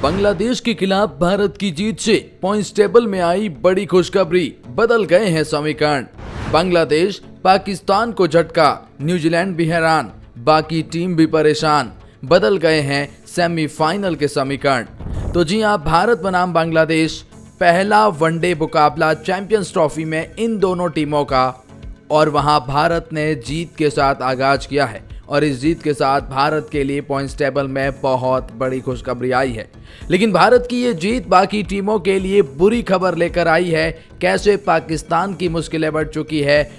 बांग्लादेश के खिलाफ भारत की जीत से पॉइंट्स टेबल में आई बड़ी खुशखबरी, बदल गए हैं समीकरण। बांग्लादेश पाकिस्तान को झटका, न्यूजीलैंड भी हैरान, बाकी टीम भी परेशान, बदल गए हैं सेमीफाइनल के समीकरण। तो जी हां, भारत बनाम बांग्लादेश पहला वनडे मुकाबला चैंपियंस ट्रॉफी में इन दोनों टीमों का, और वहां भारत ने जीत के साथ आगाज किया है और इस जीत के साथ भारत के लिए पॉइंट्स टेबल में बहुत बड़ी खुशखबरी आई है। लेकिन भारत की ये जीत बाकी टीमों के लिए बुरी खबर लेकर आई है। कैसे पाकिस्तान की मुश्किलें बढ़ चुकी है,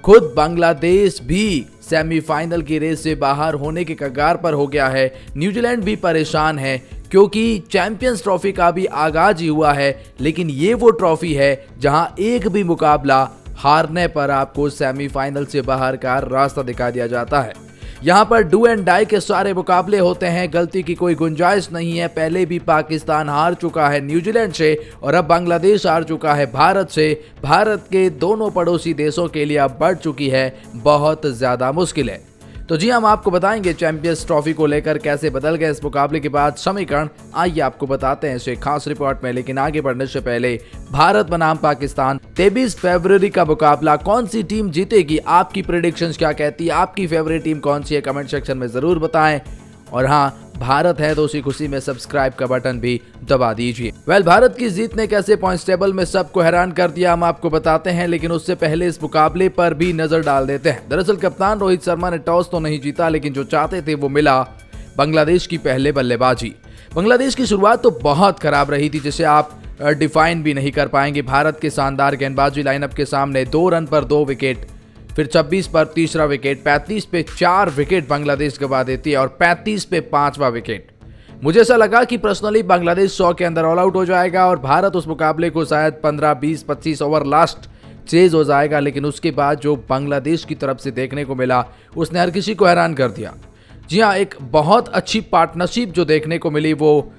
खुद बांग्लादेश भी सेमीफाइनल की रेस से बाहर होने के कगार पर हो गया है, न्यूजीलैंड भी परेशान है क्योंकि चैंपियंस ट्रॉफी का भी आगाज ही हुआ है। लेकिन ये वो ट्रॉफी है जहां एक भी मुकाबला हारने पर आपको सेमीफाइनल से बाहर का रास्ता दिखा दिया जाता है। यहाँ पर डू एंड डाई के सारे मुकाबले होते हैं, गलती की कोई गुंजाइश नहीं है। पहले भी पाकिस्तान हार चुका है न्यूजीलैंड से और अब बांग्लादेश हार चुका है भारत से। भारत के दोनों पड़ोसी देशों के लिए अब बढ़ चुकी है बहुत ज्यादा मुश्किल है। तो जी हम आपको बताएंगे चैंपियंस ट्रॉफी को लेकर कैसे बदल गए इस मुकाबले के बाद समीकरण। आइए आपको बताते हैं इसे खास रिपोर्ट में। लेकिन आगे बढ़ने से पहले, भारत बनाम पाकिस्तान 23 फरवरी का मुकाबला, कौन सी टीम जीतेगी, आपकी प्रेडिक्शंस क्या कहती है, आपकी फेवरेट टीम कौन सी है, कमेंट सेक्शन में जरूर बताएं। और हाँ, भारत है तो उसी खुशी में सब्सक्राइब का बटन भी दबा दीजिए। भारत की जीत ने कैसे पॉइंट्स टेबल में सबको हैरान कर दिया हम आपको बताते हैं, लेकिन उससे पहले इस मुकाबले पर भी नजर डाल देते हैं। दरअसल कप्तान रोहित शर्मा ने टॉस तो नहीं जीता, लेकिन जो चाहते थे वो मिला, बांग्लादेश की पहले बल्लेबाजी। बांग्लादेश की शुरुआत तो बहुत खराब रही थी, जिसे आप डिफाइन भी नहीं कर पाएंगे। भारत के शानदार गेंदबाजी लाइनअप के सामने 2 रन पर 2 विकेट, फिर 26 पर तीसरा विकेट, 35 पे 4 विकेट बांग्लादेश गवा देती है और 35 पे 5वां विकेट। मुझे ऐसा लगा कि पर्सनली बांग्लादेश 100 के अंदर ऑल आउट हो जाएगा और भारत उस मुकाबले को शायद 15, 20, 25 ओवर लास्ट चेज हो जाएगा। लेकिन उसके बाद जो बांग्लादेश की तरफ से देखने को मिला, उसने हर किसी को हैरान कर दिया। जी हाँ, एक बहुत अच्छी पार्टनरशिप जो देखने को मिली वो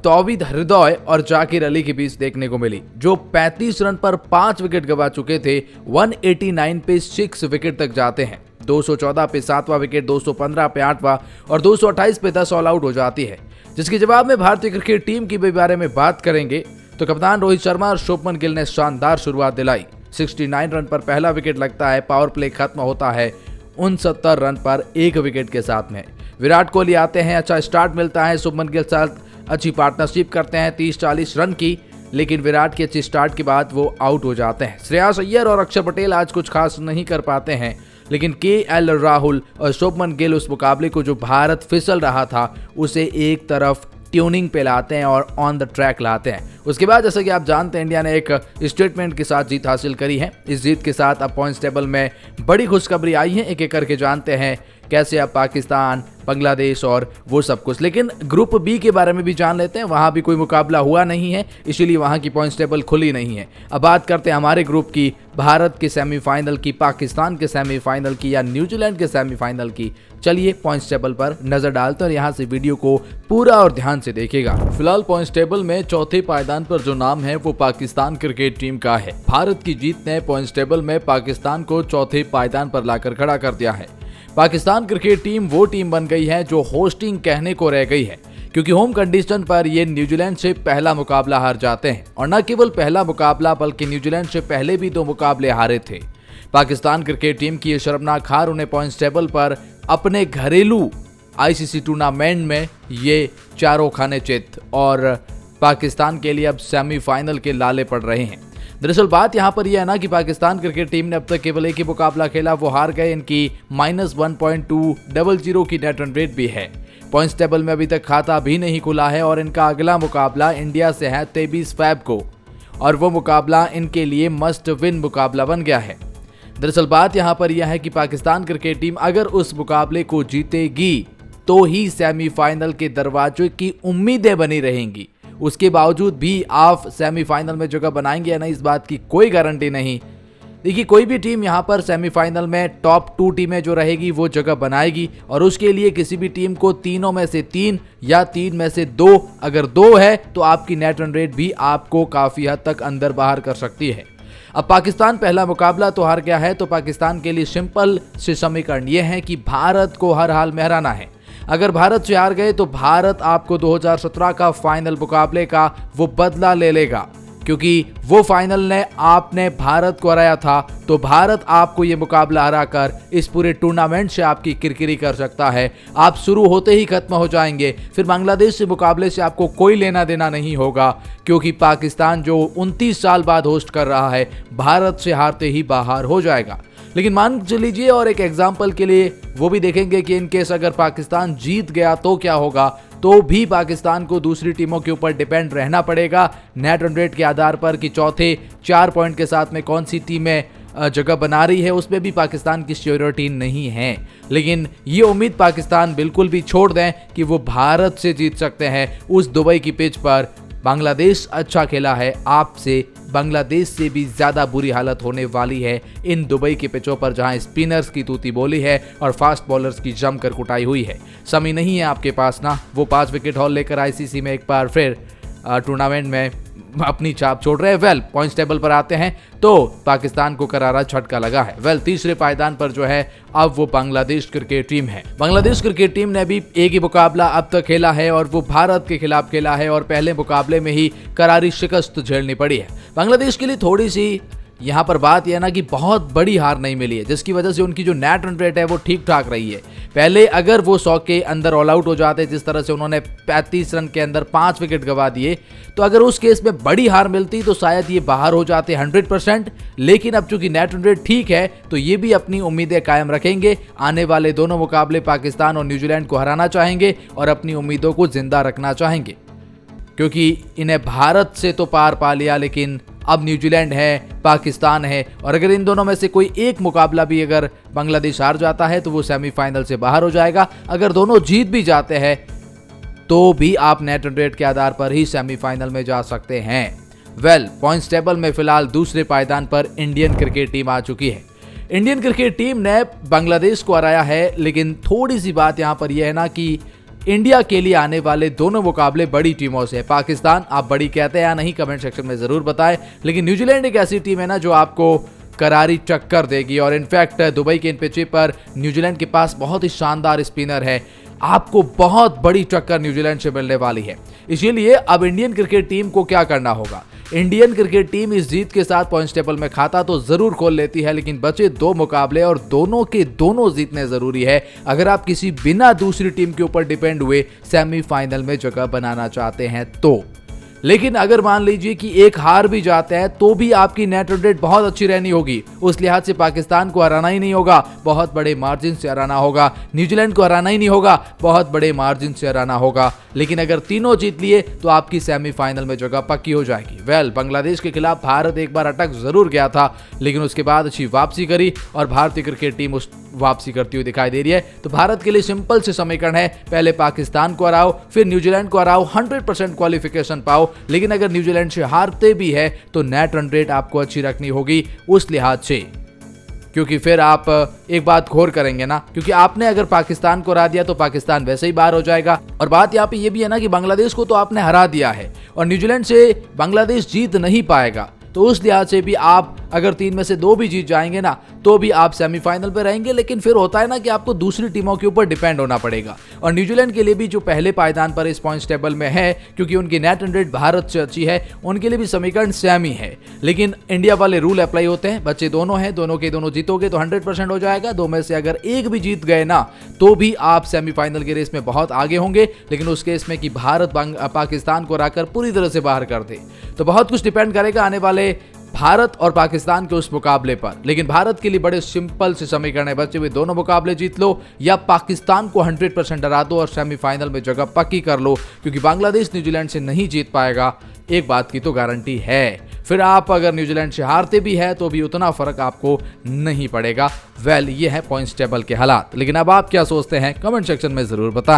तौहीद हृदय और जाकिर अली के बीच देखने को मिली, जो 35 रन पर 5 विकेट गवा चुके थे, 189 पे 6 विकेट तक जाते हैं, 214 पे 7वां विकेट, 215 पे 8वां और 228 पे 10 ऑल आउट हो जाती है। जिसके जवाब में भारतीय क्रिकेट टीम की भी बारे में बात करेंगे तो कप्तान रोहित शर्मा और शुभमन गिल ने शानदार शुरुआत दिलाई। 69 रन पर पहला विकेट लगता है, पावर प्ले खत्म होता है 69 रन पर 1 विकेट के साथ में। विराट कोहली आते हैं, अच्छा स्टार्ट मिलता है, शुभमन गिल साथ अच्छी पार्टनरशिप करते हैं 30-40 रन की, लेकिन विराट की अच्छी स्टार्ट के बाद वो आउट हो जाते हैं। श्रेयस अय्यर और अक्षर पटेल आज कुछ खास नहीं कर पाते हैं, लेकिन केएल राहुल और शुभमन गिल उस मुकाबले को जो भारत फिसल रहा था उसे एक तरफ ट्यूनिंग पे लाते हैं और ऑन द ट्रैक लाते हैं। उसके बाद जैसा कि आप जानते हैं, इंडिया ने एक स्टेटमेंट के साथ जीत हासिल करी है। इस जीत के साथ अब पॉइंट्स टेबल में बड़ी खुशखबरी आई है। एक एक करके जानते हैं कैसे अब पाकिस्तान, बांग्लादेश और वो सब कुछ। लेकिन ग्रुप बी के बारे में भी जान लेते हैं। वहां भी कोई मुकाबला हुआ नहीं है, इसीलिए वहां की पॉइंट्स टेबल खुली नहीं है। अब बात करते हैं हमारे ग्रुप की, भारत के सेमीफाइनल की, पाकिस्तान के सेमीफाइनल की या न्यूजीलैंड के सेमीफाइनल की। चलिए पॉइंट्स टेबल पर नजर डालते हैं और यहाँ से वीडियो को पूरा और ध्यान से देखिएगा। फिलहाल पॉइंट्स टेबल में चौथे पायदान पर जो नाम है वो पाकिस्तान क्रिकेट टीम का है। भारत की जीत ने पॉइंट्स टेबल में पाकिस्तान को चौथे पायदान पर लाकर खड़ा कर दिया है। पाकिस्तान क्रिकेट टीम वो टीम बन गई है जो होस्टिंग कहने को रह गई है, क्योंकि होम कंडीशन पर ये न्यूजीलैंड से पहला मुकाबला हार जाते हैं। और न केवल पहला मुकाबला, बल्कि न्यूजीलैंड से पहले भी 2 मुकाबले हारे थे। पाकिस्तान क्रिकेट टीम की ये शर्मनाक हार उन्हें पॉइंट्स टेबल पर अपने घरेलू आईसीसी टूर्नामेंट में ये चारों खाने चित, और पाकिस्तान के लिए अब सेमीफाइनल के लाले पड़ रहे हैं। दरअसल बात यहाँ पर यह है ना कि पाकिस्तान क्रिकेट टीम ने अब तक केवल एक ही मुकाबला खेला, वो हार गए। इनकी -1.200 की नेट रन रेट भी है। पॉइंट्स टेबल में अभी तक खाता भी नहीं खुला है और इनका अगला मुकाबला इंडिया से है 23 फरवरी को, और वो मुकाबला इनके लिए मस्ट विन मुकाबला बन गया है। दरअसल बात यहाँ पर यह है कि पाकिस्तान क्रिकेट टीम अगर उस मुकाबले को जीतेगी तो ही सेमीफाइनल के दरवाजे की उम्मीदें बनी रहेंगी। उसके बावजूद भी आप सेमीफाइनल में जगह बनाएंगे या नहीं, इस बात की कोई गारंटी नहीं। देखिए, कोई भी टीम यहाँ पर सेमीफाइनल में टॉप 2 टीमें जो रहेगी वो जगह बनाएगी, और उसके लिए किसी भी टीम को तीनों में से 3 या 3 में से 2, अगर 2 है तो आपकी नेट रन रेट भी आपको काफी हद तक अंदर बाहर कर सकती है। अब पाकिस्तान पहला मुकाबला तो हार गया है, तो पाकिस्तान के लिए सिंपल से समीकरण यह है कि भारत को हर हाल में हराना है। अगर भारत से हार गए तो भारत आपको 2017 का फाइनल मुकाबले का वो बदला ले लेगा, क्योंकि वो फाइनल ने आपने भारत को हराया था। तो भारत आपको ये मुकाबला हराकर इस पूरे टूर्नामेंट से आपकी किरकिरी कर सकता है। आप शुरू होते ही खत्म हो जाएंगे। फिर बांग्लादेश से मुकाबले से आपको कोई लेना देना नहीं होगा, क्योंकि पाकिस्तान जो 29 साल बाद होस्ट कर रहा है, भारत से हारते ही बाहर हो जाएगा। लेकिन मान लीजिए, और एक एग्जाम्पल के लिए वो भी देखेंगे कि इनकेस अगर पाकिस्तान जीत गया तो क्या होगा, तो भी पाकिस्तान को दूसरी टीमों के ऊपर डिपेंड रहना पड़ेगा नेट रन रेट के आधार पर कि चौथे 4 पॉइंट के साथ में कौन सी टीमें जगह बना रही है, उसमें भी पाकिस्तान की श्योरिटी नहीं है। लेकिन ये उम्मीद पाकिस्तान बिल्कुल भी छोड़ दें कि वो भारत से जीत सकते हैं। उस दुबई की पिच पर बांग्लादेश अच्छा खेला है, आपसे बांग्लादेश से भी ज्यादा बुरी हालत होने वाली है इन दुबई के पिचों पर, जहां स्पिनर्स की तूती बोली है और फास्ट बॉलर्स की जमकर कुटाई हुई है। समय नहीं है आपके पास ना, वो 5 विकेट हॉल लेकर आईसीसी में एक बार फिर टूर्नामेंट में अपनी छाप छोड़ रहे हैं। वेल, पॉइंट्स टेबल पर आते हैं तो पाकिस्तान को करारा झटका लगा है। वेल, तीसरे पायदान पर जो है अब वो बांग्लादेश क्रिकेट टीम है। बांग्लादेश क्रिकेट टीम ने भी एक ही मुकाबला अब तक खेला है और वो भारत के खिलाफ खेला है, और पहले मुकाबले में ही करारी शिकस्त झेलनी पड़ी है। बांग्लादेश के लिए थोड़ी सी यहाँ पर बात यह ना कि बहुत बड़ी हार नहीं मिली है, जिसकी वजह से उनकी जो नेट रन रेट है वो ठीक ठाक रही है। पहले अगर वो 100 के अंदर ऑल आउट हो जाते, जिस तरह से उन्होंने 35 रन के अंदर 5 विकेट गंवा दिए, तो अगर उस केस में बड़ी हार मिलती तो शायद ये बाहर हो जाते 100%। लेकिन अब चूंकि नेट रन रेट ठीक है तो ये भी अपनी उम्मीदें कायम रखेंगे। आने वाले दोनों मुकाबले पाकिस्तान और न्यूजीलैंड को हराना चाहेंगे और अपनी उम्मीदों को जिंदा रखना चाहेंगे, क्योंकि इन्हें भारत से तो पार पा लिया, लेकिन अब न्यूजीलैंड है, पाकिस्तान है, और अगर इन दोनों में से कोई एक मुकाबला भी अगर बांग्लादेश हार जाता है तो वो सेमीफाइनल से बाहर हो जाएगा। अगर दोनों जीत भी जाते हैं तो भी आप नेट रन रेट के आधार पर ही सेमीफाइनल में जा सकते हैं। वेल, पॉइंट्स टेबल में फिलहाल दूसरे पायदान पर इंडियन क्रिकेट टीम आ चुकी है। इंडियन क्रिकेट टीम ने बांग्लादेश को हराया है, लेकिन थोड़ी सी बात यहाँ पर यह है ना कि इंडिया के लिए आने वाले दोनों मुकाबले बड़ी टीमों से। पाकिस्तान आप बड़ी कहते हैं या नहीं, कमेंट सेक्शन में जरूर बताएं। लेकिन न्यूजीलैंड एक ऐसी टीम है ना जो आपको करारी टक्कर देगी, और इनफैक्ट दुबई के इन पिच पर न्यूजीलैंड के पास बहुत ही शानदार स्पिनर है। आपको बहुत बड़ी टक्कर न्यूजीलैंड से मिलने वाली है। इसीलिए अब इंडियन क्रिकेट टीम को क्या करना होगा? इंडियन क्रिकेट टीम इस जीत के साथ पॉइंट्स टेबल में खाता तो जरूर खोल लेती है, लेकिन बचे 2 मुकाबले और दोनों के दोनों जीतने जरूरी है अगर आप किसी बिना दूसरी टीम के ऊपर डिपेंड हुए सेमीफाइनल में जगह बनाना चाहते हैं तो। लेकिन अगर मान लीजिए कि एक हार भी जाते हैं तो भी आपकी नेट रन रेट बहुत अच्छी रहनी होगी। उस लिहाज से पाकिस्तान को हराना ही नहीं होगा, बहुत बड़े मार्जिन से हराना होगा। न्यूजीलैंड को हराना ही नहीं होगा, बहुत बड़े मार्जिन से हराना होगा। लेकिन अगर तीनों जीत लिए तो आपकी सेमीफाइनल में जगह पक्की हो जाएगी। वेल, बांग्लादेश के खिलाफ भारत एक बार अटक जरूर गया था, लेकिन उसके बाद अच्छी वापसी करी और भारतीय क्रिकेट टीम उस वापसी करती हुई दिखाई दे रही है। तो भारत के लिए सिंपल से समीकरण है, पहले पाकिस्तान को हराओ, फिर न्यूजीलैंड को हराओ, 100% क्वालिफिकेशन पाओ। लेकिन अगर न्यूजीलैंड से हारते भी है तो नेट रन रेट आपको अच्छी रखनी होगी उस लिहाज से, क्योंकि फिर आप एक बात घोर करेंगे ना, क्योंकि आपने अगर पाकिस्तान को हरा दिया तो पाकिस्तान वैसे ही बाहर हो जाएगा। और बात यहाँ पे ये भी है ना कि बांग्लादेश को तो आपने हरा दिया है और न्यूजीलैंड से बांग्लादेश जीत नहीं पाएगा, तो उस लिहाज से भी आप अगर 3 में से 2 भी जीत जाएंगे ना तो भी आप सेमीफाइनल पे रहेंगे। लेकिन फिर होता है ना कि आपको दूसरी टीमों के ऊपर डिपेंड होना पड़ेगा। और न्यूजीलैंड के लिए भी जो पहले पायदान पर इस पॉइंट्स टेबल में है, क्योंकि उनकी नेट रन रेट भारत से अच्छी है, उनके लिए भी समीकरण सेम ही है। लेकिन इंडिया वाले रूल अप्लाई होते हैं, बच्चे दोनों हैं, दोनों के दोनों जीतोगे तो 100% हो जाएगा। 2 में से अगर एक भी जीत गए ना तो भी आप सेमीफाइनल की रेस में बहुत आगे होंगे। लेकिन उस केस में कि भारत पाकिस्तान को हराकर पूरी तरह से बाहर कर दे तो बहुत कुछ डिपेंड करेगा आने वाले भारत और पाकिस्तान के उस मुकाबले पर। लेकिन भारत के लिए बड़े सिंपल से समीकरण है, बचे हुए दोनों मुकाबले जीत लो या पाकिस्तान को 100% हरा दो और सेमीफाइनल में जगह पक्की कर लो, क्योंकि बांग्लादेश न्यूजीलैंड से नहीं जीत पाएगा, एक बात की तो गारंटी है। फिर आप अगर न्यूजीलैंड से हारते भी है तो भी उतना फर्क आपको नहीं पड़ेगा। वेल, ये है पॉइंट्स टेबल के हालात। लेकिन अब आप क्या सोचते हैं कमेंट सेक्शन में जरूर बताएं।